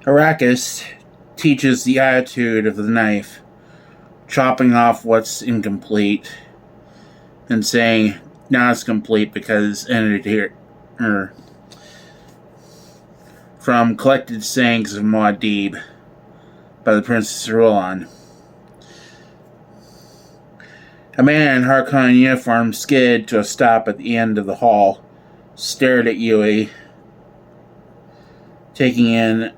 Arrakis teaches the attitude of the knife, chopping off what's incomplete and saying, now it's complete because it ended here. From Collected Sayings of Muad'Dib by the Princess Rulon. A man in Harkonnen uniform skidded to a stop at the end of the hall, stared at Yueh, taking in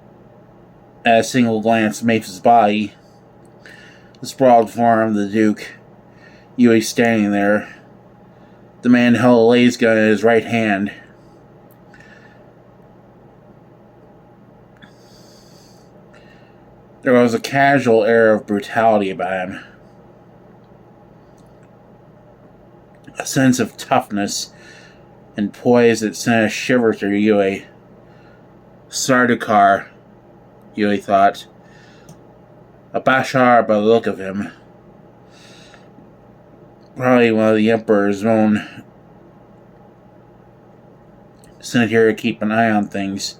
at a single glance Mapes' body, the sprawled form of the Duke, Yueh standing there. The man held a laser gun in his right hand. There was a casual air of brutality about him. A sense of toughness and poise that sent a shiver through Yueh. Sardaukar, Yueh thought. A Bashar by the look of him. Probably one of the Emperor's own sent here to keep an eye on things.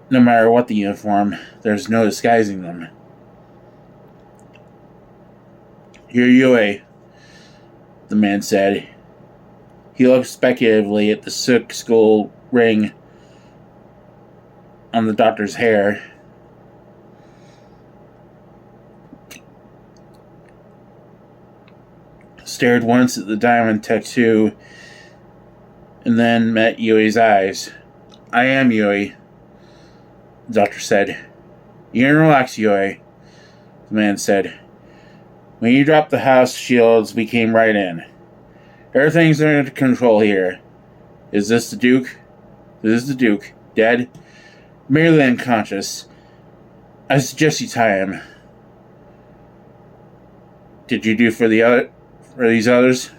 No matter what the uniform, there's no disguising them. You're Yueh, the man said. He looked speculatively at the silk skull ring on the doctor's hair. Stared once at the diamond tattoo, and then met Yueh's eyes. I am Yueh, the doctor said. You can relax, Yueh, the man said. When you dropped the house shields, we came right in. Everything's under control here. Is this the Duke? This is the Duke. Dead? Merely unconscious. I suggest you tie him. Did you do for these others?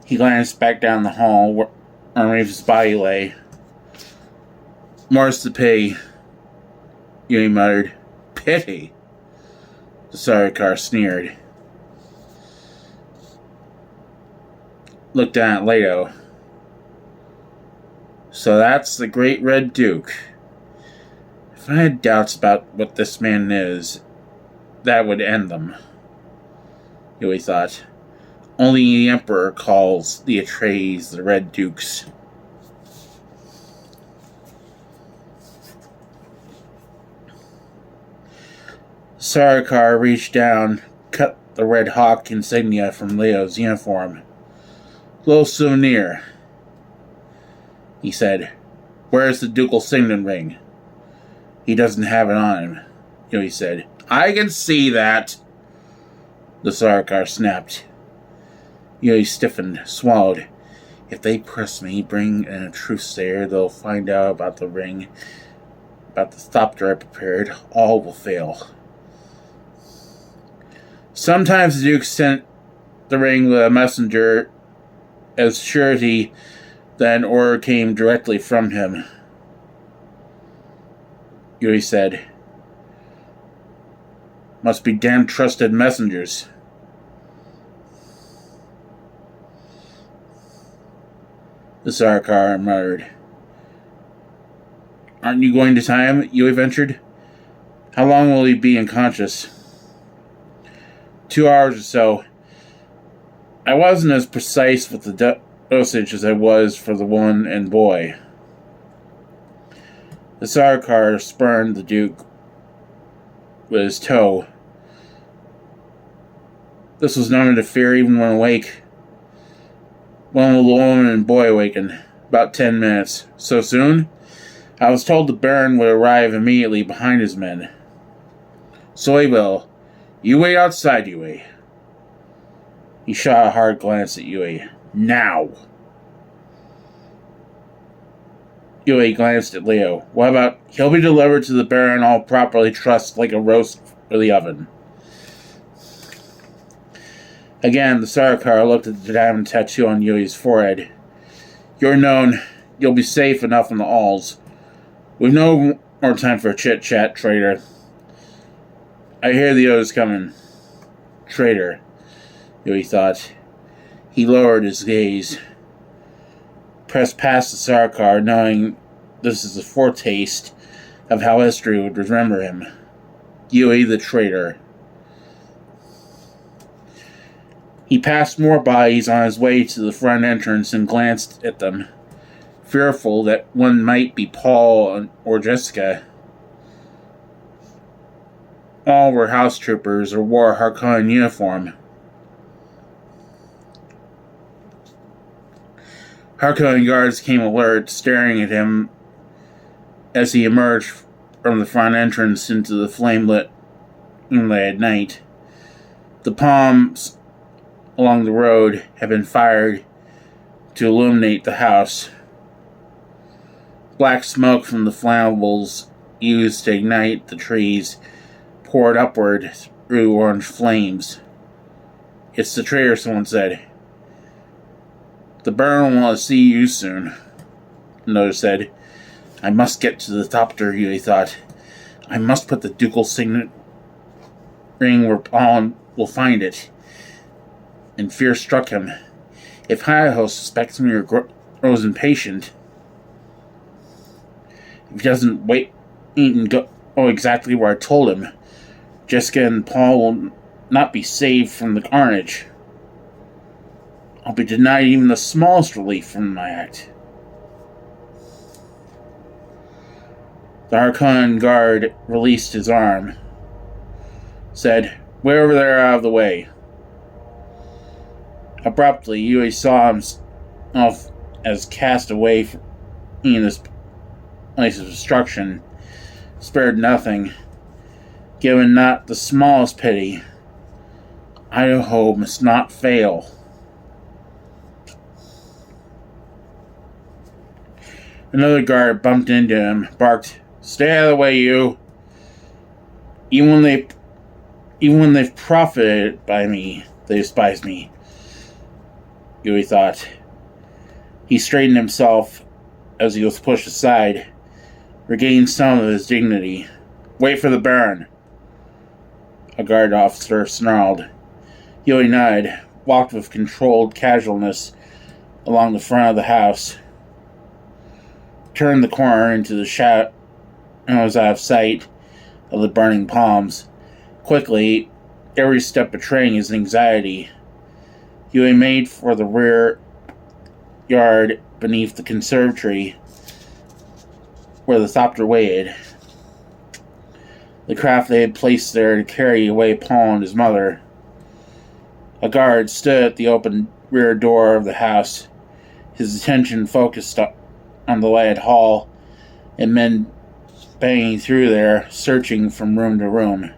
He glanced back down the hall where Reeves' body lay. More's to pay, Yueh muttered. Pity? The Sardaukar sneered. Looked down at Leto. So that's the Great Red Duke. If I had doubts about what this man is, that would end them, Yueh thought. Only the Emperor calls the Atreides the Red Dukes. Sardaukar reached down, cut the Red Hawk insignia from Leo's uniform. Little souvenir, he said. Where's the Ducal Signant ring? He doesn't have it on him, Yueh said. I can see that, the Sardaukar snapped. Yueh stiffened, swallowed. If they press me, bring in a truthsayer, they'll find out about the ring, about the thopter I prepared. All will fail. Sometimes the Duke sent the ring with a messenger as surety that an order came directly from him, Yueh said. Must be damn trusted messengers. The Sardaukar muttered. Aren't you going to tie him? Yueh ventured. How long will he be unconscious? 2 hours or so. I wasn't as precise with the dosage as I was for the woman and boy. The Sardaukar spurned the Duke with his toe. This was not interfere even when awake. When will the woman and boy awaken? About 10 minutes. So soon? I was told the Baron would arrive immediately behind his men. So he will. You wait outside, Yueh. He shot a hard glance at Yueh. Now! Yueh glanced at Leo. What about, he'll be delivered to the Baron all properly trussed like a roast for the oven. Again, the Sardaukar looked at the diamond tattoo on Yueh's forehead. You're known. You'll be safe enough in the halls. We've no more time for chit-chat, traitor. I hear the others coming. Traitor, Yueh thought. He lowered his gaze. Pressed past the Sardaukar, knowing this is a foretaste of how history would remember him. Yueh the traitor. He passed more bodies on his way to the front entrance and glanced at them, fearful that one might be Paul or Jessica. All were house troopers or wore a Harkonnen uniform. Harkonnen guards came alert, staring at him as he emerged from the front entrance into the flame-lit moonlight night. The palms along the road had been fired to illuminate the house. Black smoke from the flammables used to ignite the trees poured upward through orange flames. "It's the traitor," someone said. "The Baron will want to see you soon," another said. "I must get to the ornithopter," Yueh thought. "I must put the Ducal Signant ring where Paul will find it." And fear struck him. If Hi-Ho suspects me or grows impatient, if he doesn't wait and go exactly where I told him, Jessica and Paul will not be saved from the carnage. I'll be denied even the smallest relief from my act. The Harkonnen guard released his arm, said, "Way over there, out of the way." Abruptly, Yueh saw himself as cast away in this place of destruction, spared nothing, given not the smallest pity. Idaho must not fail. Another guard bumped into him, barked, "Stay out of the way, you! Even when they've profited by me, they despise me," Yueh thought. He straightened himself as he was pushed aside, regained some of his dignity. "Wait for the Baron," a guard officer snarled. Yueh nodded, walked with controlled casualness along the front of the house, turned the corner into the shadows out of sight of the burning palms. Quickly, every step betraying his anxiety, Yueh made for the rear yard beneath the conservatory where the ornithopter waited. The craft they had placed there to carry away Paul and his mother. A guard stood at the open rear door of the house, his attention focused on the lighted hall and men banging through there, searching from room to room.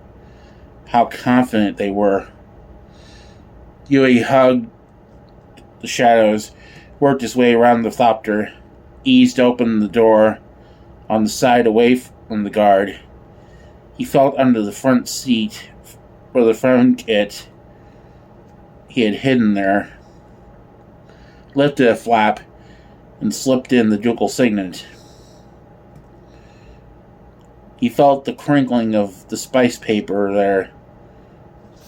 How confident they were. Yueh hugged the shadows, worked his way around the ornithopter, eased open the door on the side away from the guard. He felt under the front seat for the Fremkit he had hidden there, lifted a flap, and slipped in the Ducal Signant. He felt the crinkling of the spice paper there,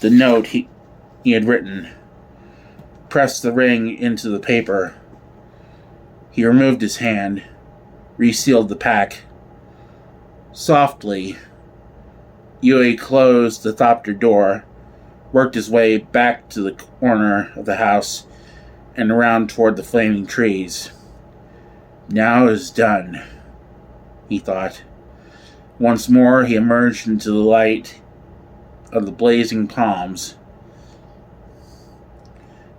the note he had written, pressed the ring into the paper. He removed his hand, resealed the pack. Softly, Yueh closed the ornithopter door, worked his way back to the corner of the house and around toward the flaming trees. Now it is done, he thought. Once more he emerged into the light of the blazing palms.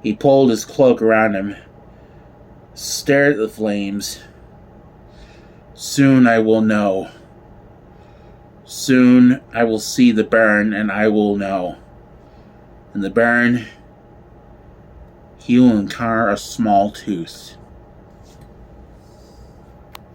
He pulled his cloak around him, stared at the flames. Soon I will know. Soon I will see the Baron, and I will know. And the Baron, he will encounter a small tooth.